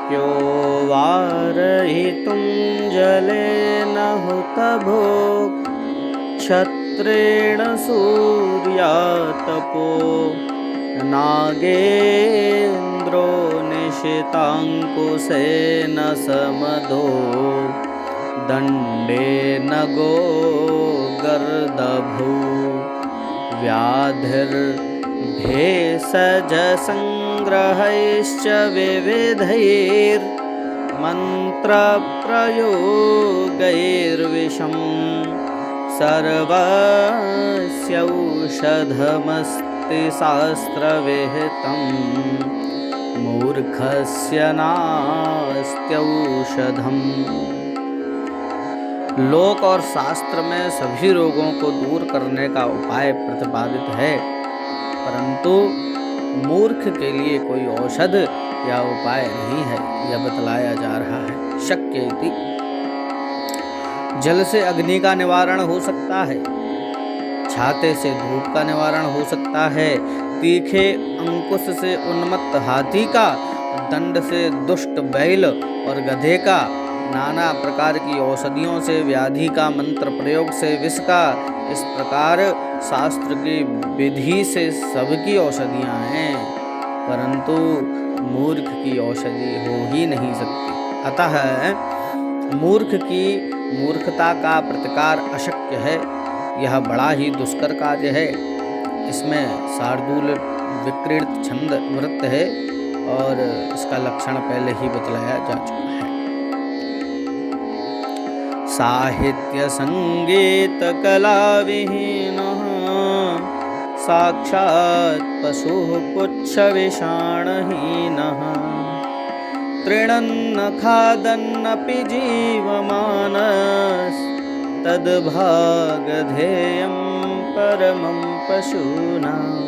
शक्यो वारयितुं जलेन हुतभो क्षत्रेण सूर्यातपो नागेन्द्रो निशिताङ्कुशेन समदो दण्डेन गोगर्दभो व्याधिर्भेषजसंग्रहैश्च विविधैर्मन्त्रप्रयोगैर्विषं सर्वस्यौषधमस्ति शास्त्रविहितं मूर्खस्य नास्त्यौषधम्। लोक और शास्त्र में सभी रोगों को दूर करने का उपाय प्रतिपादित है, परंतु मूर्ख के लिए कोई औषध या उपाय नहीं है, यह बतलाया जा रहा है। शक्य इति जल से अग्नि का निवारण हो सकता है, छाते से धूप का निवारण हो सकता है, तीखे अंकुश से उन्मत्त हाथी का, दंड से दुष्ट बैल और गधे का, नाना प्रकार की औषधियों से व्याधि का, मंत्र प्रयोग से विष का। इस प्रकार शास्त्र की विधि से सबकी औषधियाँ हैं, परंतु मूर्ख की औषधि हो ही नहीं सकती। अतः मूर्ख की मूर्खता का प्रतिकार अशक्य है। यह बड़ा ही दुष्कर कार्य है। इसमें शार्दूल विक्रीडित छंद वृत्त है और इसका लक्षण पहले ही बतलाया जा चुका है। साहित्य संगीत कला विहीनः साक्षात् पशुः पुच्छ विषाणहीनः तृणन्न खादन्नपि जीवमानस् तद्भागधेयं परमं पशूनाम्।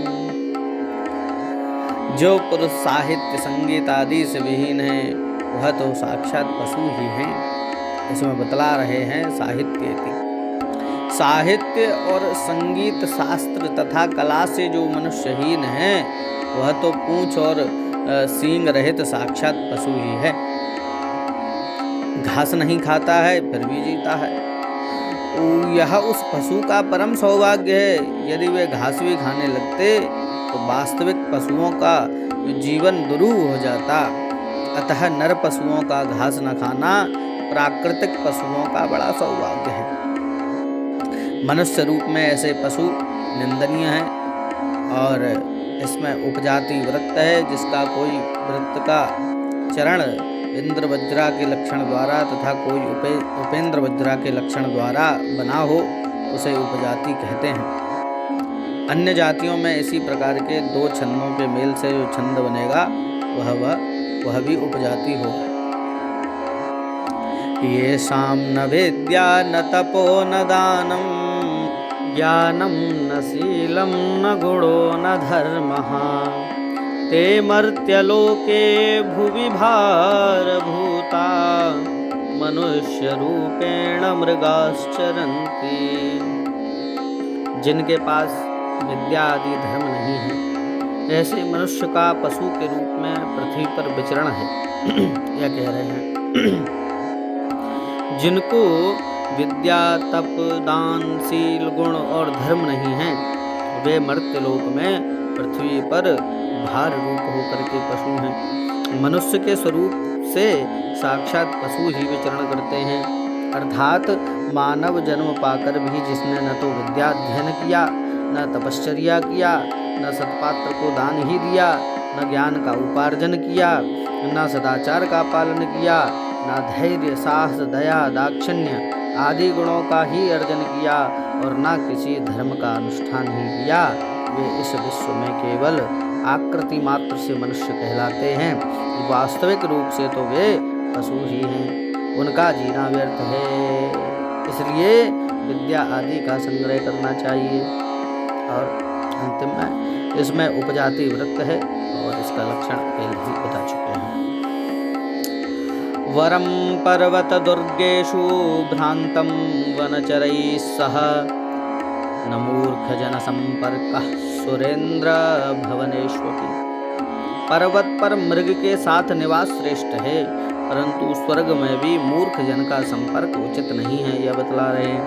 जो पुरुष साहित्य संगीत आदि से विहीन है वह तो साक्षात पशु ही हैं। इसमें बतला रहे हैं साहित्य और संगीत शास्त्र तथा कला से जो मनुष्यहीन है वह तो पूंछ और सींग रहित साक्षात पशु ही है। घास नहीं खाता है फिर भी जीता है। यह उस पशु का परम सौभाग्य है। यदि वे घास भी खाने लगते तो वास्तविक पशुओं का जीवन दुरूह हो जाता। अतः नर पशुओं का घास न खाना प्राकृतिक पशुओं का बड़ा सौभाग्य है। मनुष्य रूप में ऐसे पशु निंदनीय हैं और इसमें उपजाति वृत्त है, जिसका कोई वृत्त का चरण इंद्र वज्रा के लक्षण द्वारा तथा कोई उपेंद्र वज्रा के लक्षण द्वारा बना हो उसे उपजाति कहते हैं। अन्य जातियों में इसी प्रकार के दो छंदों के मेल से जो छंद बनेगा वह भी उपजाति होगा। येषां न विद्या न तपो न दानं ज्ञानं न शीलं न गुणो न धर्मः ते मर्त्यलोके भुवि भारभूता मनुष्यरूपेण मृगाश्चरन्ति। जिनके पास विद्या आदि धर्म नहीं है ऐसे मनुष्य का पशु के रूप में पृथ्वी पर विचरण है। यह कह रहे हैं जिनको विद्या तप दान शील गुण और धर्म नहीं है वे मर्त्यलोक में पृथ्वी पर भार रूप होकर के पशु हैं। मनुष्य के स्वरूप से साक्षात पशु ही विचरण करते हैं। अर्थात मानव जन्म पाकर भी जिसने न तो विद्याध्ययन किया न तपश्चर्या किया न सत्पात्र को दान ही दिया न ज्ञान का उपार्जन किया न सदाचार का पालन किया न धैर्य साहस दया दाक्षिण्य आदि गुणों का ही अर्जन किया और न किसी धर्म का अनुष्ठान ही किया, वे इस विश्व में केवल आकृति मात्र से मनुष्य कहलाते हैं। वास्तविक रूप से तो वे पशु ही हैं। उनका जीना व्यर्थ है। इसलिए विद्या आदि का संग्रह करना चाहिए। और अंतिम में इसमें उपजाति वृत्त है और इसका लक्षण पहले ही बता चुके हैं। वरम पर्वत दुर्गेषु भ्रांतं वनचरैः सह न मूर्ख जन संपर्कः सुरेंद्र भवनेष्वपि। पर्वत पर मृग के साथ निवास श्रेष्ठ है, परंतु स्वर्ग में भी मूर्ख जन का संपर्क उचित नहीं है, यह बतला रहे हैं।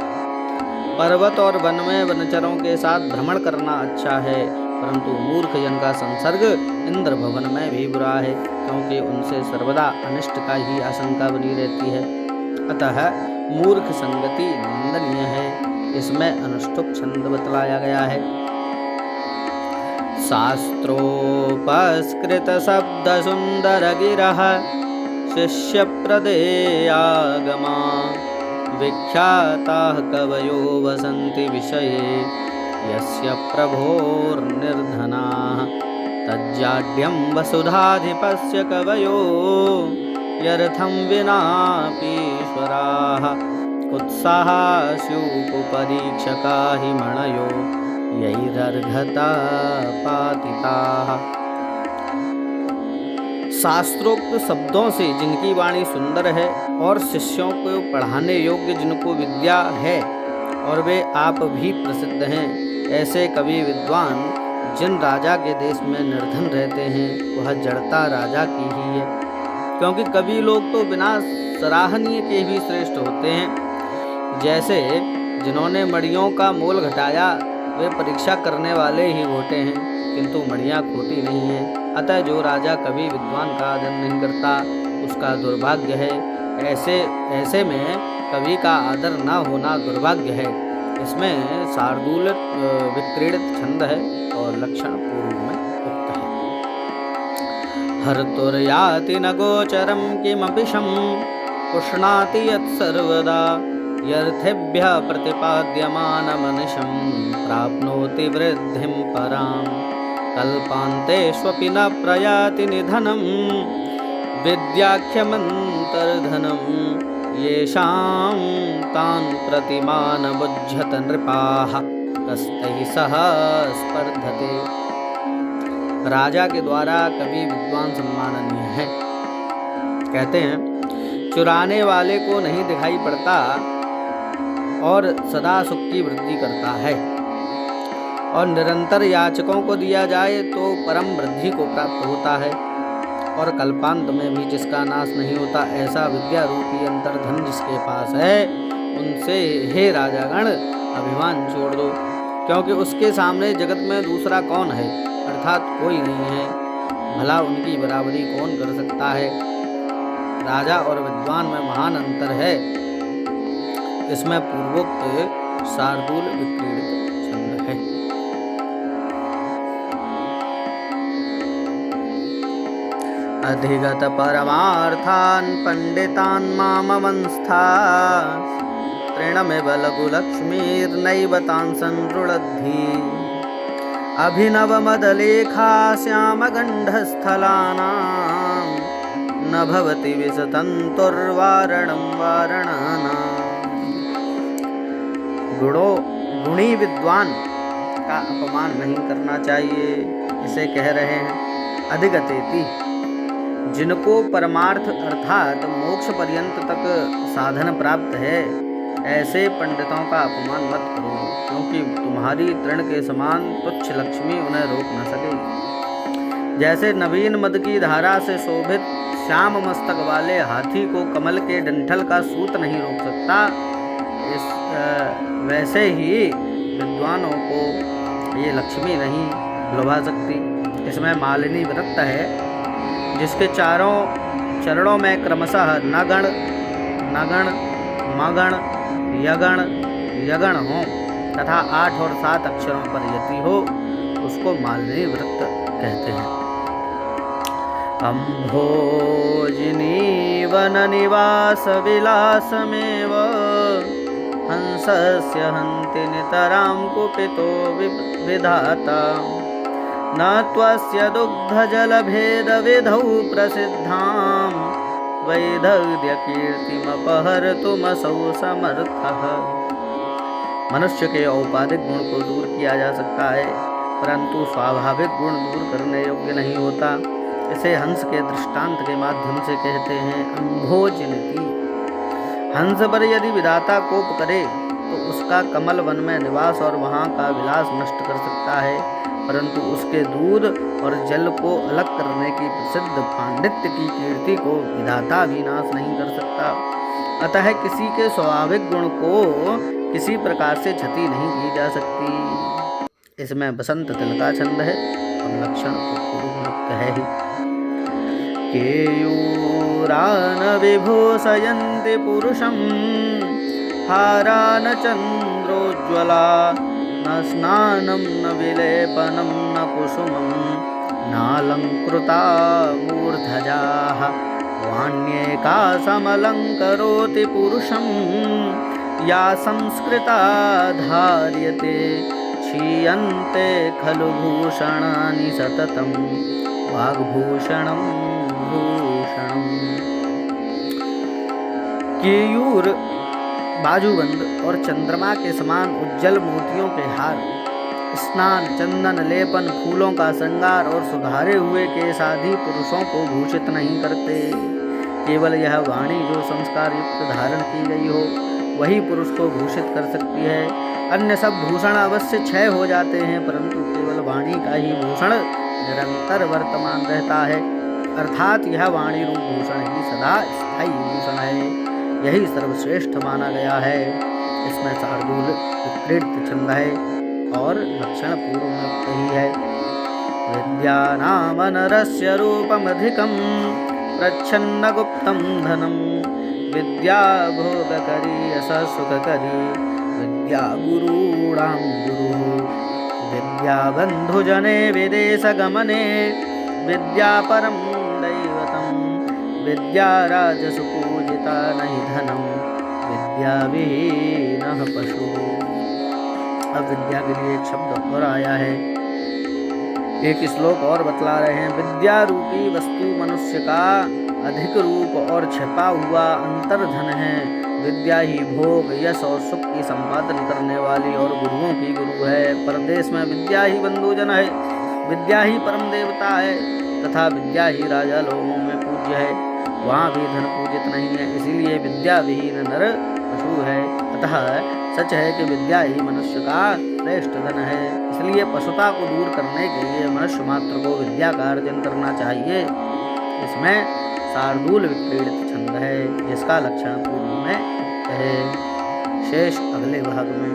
पर्वत और वन में वनचरों के साथ भ्रमण करना अच्छा है, परंतु मूर्ख जन का संसर्ग इंद्र भवन में भी बुरा है, क्योंकि उनसे सर्वदा अनिष्ट का ही आशंका बनी रहती है। अतः मूर्ख संगति निंदनीय है। इसमें अनुष्टुप छंद बतलाया गया है। शास्त्रोपस्कृत शब्द सुंदर गिरः शिष्य प्रदेयागमा विख्याताः कवयो वसन्ति विषये यस्य प्रभोर्निर्धनाः तज्जाड्यं वसुधाधिपस्य कवयो यर्थं विनापीश्वराः उत्साहास्युपरीक्षका हि मणयो यैरर्घता पातिताः। शास्त्रोक्त शब्दों से जिनकी वाणी सुंदर है और शिष्यों को पढ़ाने योग्य जिनको विद्या है और वे आप भी प्रसिद्ध हैं, ऐसे कवि विद्वान जिन राजा के देश में निर्धन रहते हैं वह जड़ता राजा की ही है, क्योंकि कवि लोग तो बिना सराहनीय के भी श्रेष्ठ होते हैं। जैसे जिन्होंने मणियों का मोल घटाया वे परीक्षा करने वाले ही होते हैं, किंतु मणियाँ खोटी नहीं हैं। अतः जो राजा कवि विद्वान का आदर नहीं करता उसका दुर्भाग्य है। ऐसे में कवि का आदर न होना दुर्भाग्य है। इसमें शार्दूल विक्रीडित छंद है और लक्षण पूर्व में उक्त है। हर्तुर्याति न गोचरं किमपिशं पुष्णाति यत्सर्वदा यर्थेभ्यः प्रतिपाद्यमानमनिशं प्राप्नोति वृद्धिं परां कल्पान्तेष्वपि न प्रयाति निधनं विद्याख्यमन्तर्धनं येषां तान् प्रतिमान बुध्यत नृपाः कस्तैः सह स्पर्धते। राजा के द्वारा कवि विद्वान सम्माननीय है। कहते हैं चुराने वाले को नहीं दिखाई पड़ता और सदा सुख की वृद्धि करता है, और निरंतर याचकों को दिया जाए तो परम वृद्धि को प्राप्त होता है, और कल्पांत में भी जिसका नाश नहीं होता। ऐसा विद्या रूपी अंतर्धन जिसके पास है उनसे हे राजागण अभिमान छोड़ दो, क्योंकि उसके सामने जगत में दूसरा कौन है, अर्थात कोई नहीं है। भला उनकी बराबरी कौन कर सकता है। राजा और विद्वान में महान अंतर है। इसमें पूर्वोक्त शार्दूल विक्रीडित छंद है। अधिगत परमार्थान् पंडितान् मामवंस्था तृणमिव लघुलक्ष्मीर्नैव तान् संरुणद्धि अभिनवमदलेखा श्यामगण्डस्थलानां न भवति विसतन्तुर्वारणं वारणानाम्। गुणी विद्वान का अपमान नहीं करना चाहिए, इसे कह रहे हैं। अधिगतेति जिनको परमार्थ अर्थात मोक्ष पर्यंत तक साधन प्राप्त है, ऐसे पंडितों का अपमान मत करो, क्योंकि तुम्हारी तृण के समान तुच्छ लक्ष्मी उन्हें रोक न सकेगी। जैसे नवीन मद की धारा से शोभित श्याम मस्तक वाले हाथी को कमल के डंठल का सूत नहीं रोक सकता, वैसे ही विद्वानों को ये लक्ष्मी नहीं लुभा सकती। इसमें मालिनी विरक्त है, जिसके चारों चरणों में क्रमशः नगण नगण मगण यगण यगण हो तथा 8 और 7 अक्षरों पर यति हो, उसको मालिनी विरक्त कहते हैं। अम्भोजिनी वन निवास विलासमेव हंसस्य हन्ति नितरां कुपितो विधाता न त्वस्य दुग्धजलभेदविधौ प्रसिद्धां वैदग्ध्यकीर्तिमपहर्तुमसौ समर्थः। मनुष्य के औपाधिक गुण को दूर किया जा सकता है, परंतु स्वाभाविक गुण दूर करने योग्य नहीं होता। इसे हंस के दृष्टांत के माध्यम से कहते हैं। अम्भोजनिति हंस पर यदि विधाता कोप करे तो उसका कमल वन में निवास और वहाँ का विलास नष्ट कर सकता है। परंतु उसके दूध और जल को अलग करने की प्रसिद्ध पांडित्य की कीर्ति को विधाता भी नाश नहीं कर सकता। अतः किसी के स्वाभाविक गुण को किसी प्रकार से क्षति नहीं की जा सकती। इसमें बसंत तिल का छंद है और लक्षण तो पूर्व नृत्य है ही। केयूरान विभूषयन्ति पुरुषं हारान चन्द्रोज्ज्वला न स्नानं न विलेपनं न कुसुमं नालङ्कृता मूर्धजाः वाण्येका समलङ्करोति पुरुषं या संस्कृता धार्यते क्षीयन्ते खलु भूषणानि सततं वाग्भूषणं भूषणम्। केयूर बाजूबंद और चंद्रमा के समान उज्जवल मोतियों के हार, स्नान, चंदन लेपन, फूलों का श्रृंगार और सुधारे हुए केश आदि पुरुषों को भूषित नहीं करते। केवल यह वाणी जो संस्कार युक्त धारण की गई हो वही पुरुष को भूषित कर सकती है। अन्य सब भूषण अवश्य क्षय हो जाते हैं, परंतु केवल वाणी का ही भूषण निरंतर वर्तमान रहता है। अर्थात यह वाणी रूप भूषण ही सदा स्थायी भूषण है। यही सर्वश्रेष्ठ माना गया है। इसमें शार्दूल विक्रीडित छंद है और लक्षण पूर्व में ही है। विद्या नाम नरस्य रूपमधिकं प्रच्छन्न गुप्तं धनं विद्या भोगकरी यश सुखकरी विद्या गुरूणां गुरुः विद्या बन्धुजने विदेशगमने विद्या परं दैवतं विद्या राजसुपूजिता नहि धनं विद्या विहीनः पशुः। अब विद्या के लिए एक शब्द और आया है, एक श्लोक और बतला रहे हैं। विद्या रूपी वस्तु मनुष्य का अधिक रूप और छिपा हुआ अंतर्धन है। विद्या ही भोग, यश और सुख की संपादन करने वाली और गुरुओं की गुरु है। परदेश में विद्या ही बंधुजन है, विद्या ही परम देवता है तथा विद्या ही राजा लोगों में पूज्य है। वहाँ भी धन पूजित नहीं है, इसीलिए विद्या विहीन नर पशु है। अतः सच है कि विद्या ही मनुष्य का श्रेष्ठ धन है। इसलिए पशुता को दूर करने के लिए मनुष्य मात्र को विद्या का अर्जन करना चाहिए। इसमें शार्दूल विक्रीडित छंद है जिसका लक्षण पूर्व में है, शेष अगले भाग में।